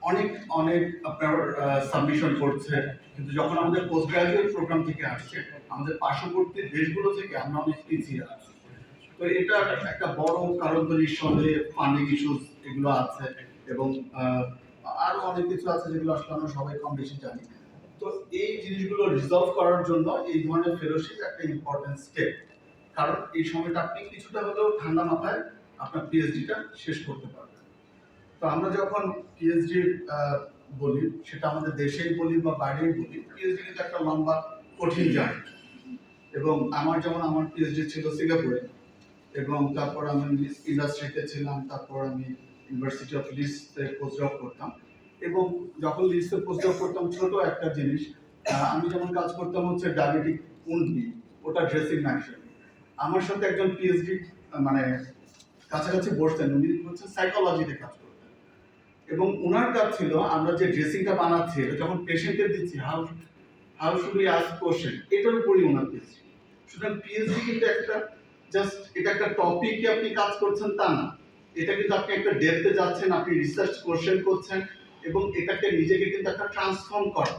অনেক অনেক আপনার সাবমিশন করছে, কিন্তু যখন আমাদের পোস্ট গ্রাজুয়েট প্রোগ্রাম থেকে আসছে আমাদের পার্শ্ববর্তী দেশগুলো থেকে আমরা অনেক পিছিয়ে আছি। তো এটা একটা বড় কারণ তো নিঃসন্দেহে ফান্ডিং ইস্যুস এগুলো আছে, এবং আরো অনেক কিছু আছে যেগুলো আসলে আমরা সবাই কম বেশি জানি। তো এই জিনিসগুলো রিজলভ করার জন্য এই ধরনের ফেলোশিপ একটা ইম্পর্টেন্ট স্টেপ, কারণ এই সময়টা আপনি কিছুটা হলেও ঠান্ডা মাথায় আপনার পিএইচডিটা শেষ করতে পারবেন। তো আমরা যখন পিএইচডি বলি, সেটা আমাদের দেশেই বলি বা বাইরেই বলি, পিএইচডি কিন্তু একটা লম্বা কঠিন জার্নি। এবং আমার পিএইচডি ছিল সিঙ্গাপুরে, এবং তারপর আমি ইন্ডাস্ট্রিতে ছিলাম, তারপর আমি ইউনিভার্সিটি অফ লিডসে পোস্টডক করতাম। এবং যখন লিডসে পোস্টডক করতাম, ছোট একটা জিনিস, আমি যেমন কাজ করতাম হচ্ছে ডায়াবেটিক উন্ড নিয়ে, ওটা ড্রেসিং ম্যাটেরিয়াল। আমার সাথে একজন পিএইচডি মানে কাছাকাছি বসতেন, উনি হচ্ছে সাইকোলজিতে কাজ করতেন, এবং ওনার কাজ ছিল আমরা যে ড্রেসিংটা বানাচ্ছি এটা যখন পেশেন্টকে দিচ্ছি, how should we ask question, এটার উপরই ওনার দিচ্ছি। সুতরাং পিএইচডি কিন্তু একটা জাস্ট এটা একটা টপিকে আপনি কাজ করছেন তা না, এটা কিন্তু আপনি একটা ডেপথে যাচ্ছেন, আপনি রিসার্চ কোশ্চেন করছেন, এবং এটাকে নিজেকে কিন্তু একটা ট্রান্সফর্ম করা।